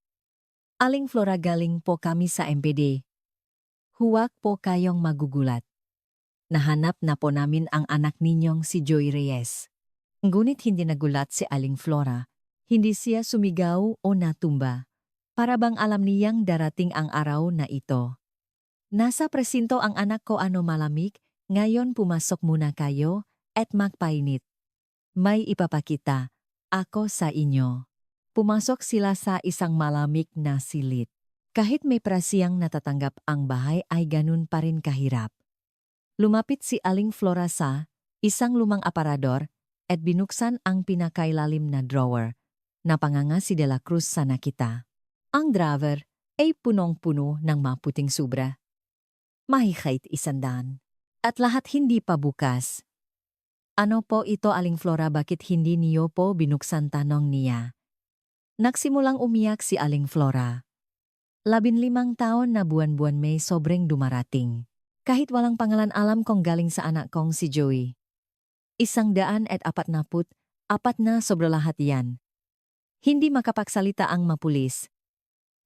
Aling Flora, galing po kami sa MPD. Huwag po kayong magugulat. Nahanap na po namin ang anak ninyong si Joy Reyes. Ngunit hindi nagulat si Aling Flora. Hindi siya sumigaw o natumba. Para bang alam niyang darating ang araw na ito. Nasa presinto ang anak ko ano malamig, ngayon pumasok muna kayo at magpainit. May ipapakita ako sa inyo. Pumasok sila sa isang malamig na silid. Kahit may prasiyang natatanggap ang bahay ay ganun pa rin kahirap. Lumapit si Aling Flora sa isang lumang aparador at binuksan ang pinakailalim na drawer. Napanganga si De La Cruz sa nakita. Ang drawer ay punong-puno ng maputing sobra. Mahigit 100. At lahat hindi pa bukas. Ano po ito Aling Flora, bakit hindi niyo po binuksan, tanong niya. Nagsimulang umiyak si Aling Flora. 15 taon na buwan-buwan may sobrang dumarating. Kahit walang pangalan alam kong galing sa anak kong si Joey. 144 na sobra lahat yan. Hindi makapagsalita ang mapulis.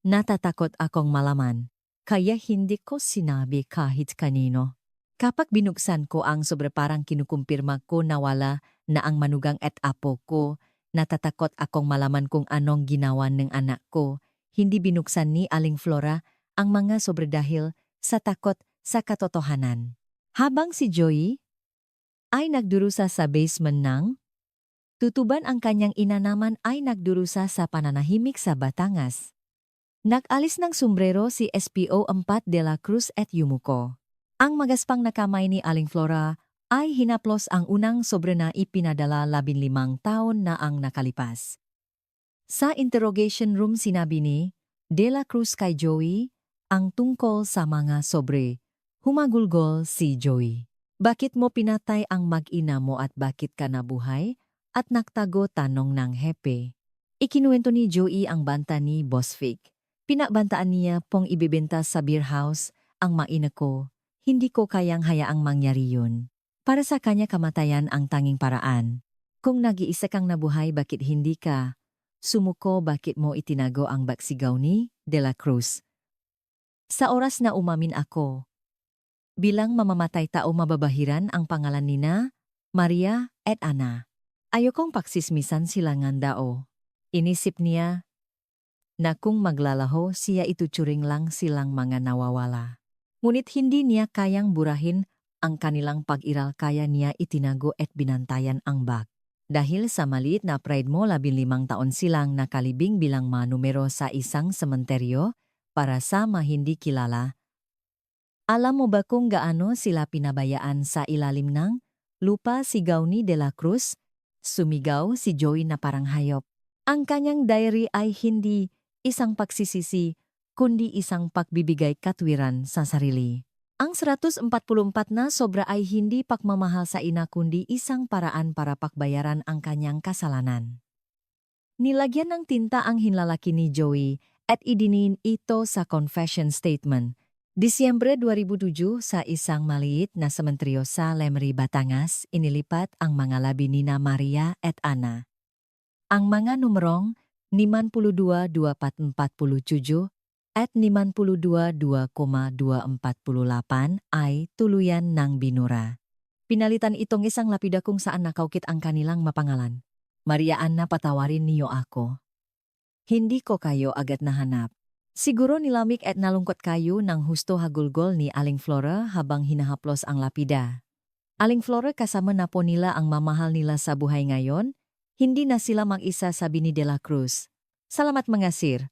Natatakot akong malaman. Kaya hindi ko sinabi kahit kanino. Kapag binuksan ko ang sobre parang kinukumpirma ko na wala na ang manugang at apo ko, natatakot akong malaman kung anong ginawa ng anak ko. Hindi binuksan ni Aling Flora ang mga sobre dahil sa takot sa katotohanan. Habang si Joey ay nagdurusa sa basement ng tutuban, ang kanyang ina naman ay nagdurusa sa pananahimik sa Batangas. Nag-alis ng sombrero si SPO 4 De La Cruz at yumuko. Ang magaspang na kamay ni Aling Flora ay hinaplos ang unang sobre na ipinadala 15 taon na ang nakalipas. Sa interrogation room sinabi ni De La Cruz kay Joey ang tungkol sa mga sobre. Humagulgol si Joey. Bakit mo pinatay ang mag-ina mo at bakit ka nabuhay? At nagtago, tanong ng hepe. Ikinuwento ni Joey ang banta ni Boss Vic. Pinabantaan niya pong ibibenta sa beer house ang maina ko. Hindi ko kayang hayaang mangyari yun. Para sa kanya kamatayan ang tanging paraan. Kung nag-iisa kang nabuhay, bakit hindi ka sumuko, bakit mo itinago ang baksigaw ni De La Cruz? Sa oras na umamin ako, bilang mamamatay tao mababahiran ang pangalan nina, Maria at Ana. Ayokong pagsismisan sila ngandao. Inisip niya na kung maglalaho siya ituturing lang silang mga nawawala. Ngunit hindi niya kayang burahin ang kanilang pag-iral, kaya niya itinago at binantayan ang bag. Dahil sa maliit na pride mo, 15 taon silang nakalibing bilang manumero sa isang sementeryo para sa mga hindi kilala. Alam mo ba kung gaano sila pinabayaan sa ilalim ng lupa? Sigaw ni De La Cruz. Sumigaw si Joey na parang hayop. Ang kanyang diary ay hindi isang pagsisisi, kundi isang pagbibigay katwiran sa sarili. Ang 144 na sobra ay hindi pagmamahal sa ina kundi isang paraan para pakbayaran ang kanyang kasalanan. Nilagyan ng tinta ang hinlalaki ni Joey at idinin ito sa confession statement. Disyembre 2007 sa isang maliit na sementeryo sa Lemery, Batangas, inilipat ang mga labi nina Maria at Ana. Ang mga numerong 52,2447 at 52,2,248 ay tuluyan ng binura. Pinalitan itong isang lapida kung saan nakaukit ang kanilang mapangalan. Maria Ana, patawarin niyo ako. Hindi ko kayo agad nahanap. Siguro nilamig at nalungkot kayo ng husto, hagulgol ni Aling Flora habang hinahaplos ang lapida. Aling Flora, kasama na po nila ang mamahal nila sa buhay ngayon. Hindi na sila mag-isa, sabi ni De La Cruz. Salamat mga sir.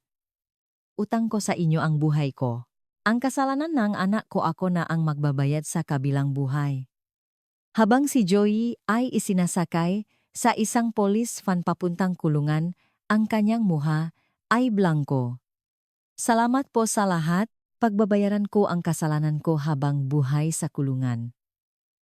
Utang ko sa inyo ang buhay ko. Ang kasalanan ng anak ko, ako na ang magbabayad sa kabilang buhay. Habang si Joey ay isinasakay sa isang police van papuntang kulungan, ang kanyang muha ay blanko. Salamat po sa lahat, pagbabayaran ko ang kasalanan ko habang buhay sa kulungan.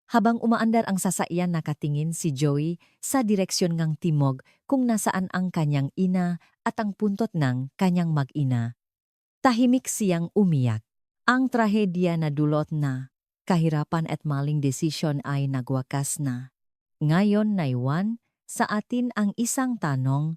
Habang umaandar ang sasakyan, nakatingin si Joey sa direksyon ng timog kung nasaan ang kanyang ina at ang puntot ng kanyang mag-ina. Tahimik siyang umiyak. Ang trahedya na dulot na kahirapan at maling desisyon ay nagwakas na. Ngayon naiwan sa atin ang isang tanong,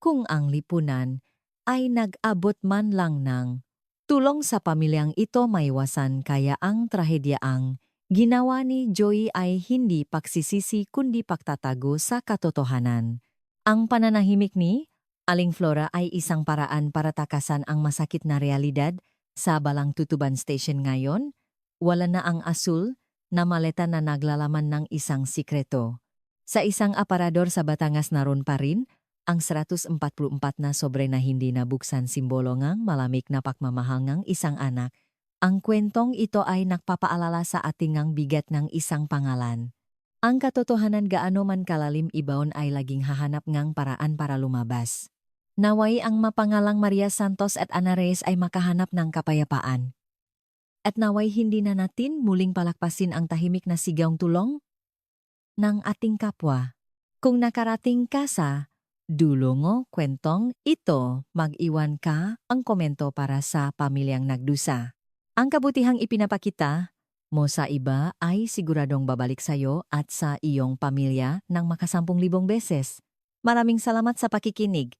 kung ang lipunan ay nag-abot man lang ng Tulong sa pamilyang ito maiwasan kaya ang trahedyaang ginawa ni Joey ay hindi pagsisisi kundi pagtatago sa katotohanan. Ang pananahimik ni Aling Flora ay isang paraan para takasan ang masakit na realidad sa Balang Tutuban Station ngayon. Wala na ang asul na maleta na naglalaman ng isang sikreto. Sa isang aparador sa Batangas naroon pa rin ang 144 na sobre na hindi nabuksan simbolo ngang malamig na pagmamahal ng isang anak. Ang kwentong ito ay nagpapaalala sa ating ang bigat ng isang pangalan. Ang katotohanan gaano man kalalim ibaon ay laging hahanap ngang paraan para lumabas. Naway ang mapangalang Maria Santos at Ana Reyes ay makahanap ng kapayapaan. At naway hindi na natin muling palakpasin ang tahimik na sigaw tulong ng ating kapwa. Kung nakarating ka sa dulo ng kwentong ito, mag-iwan ka ang komento para sa pamilyang nagdusa. Ang kabutihang ipinapakita mo sa iba ay siguradong babalik sa'yo at sa iyong pamilya ng maka 10,000 beses. Maraming salamat sa pakikinig.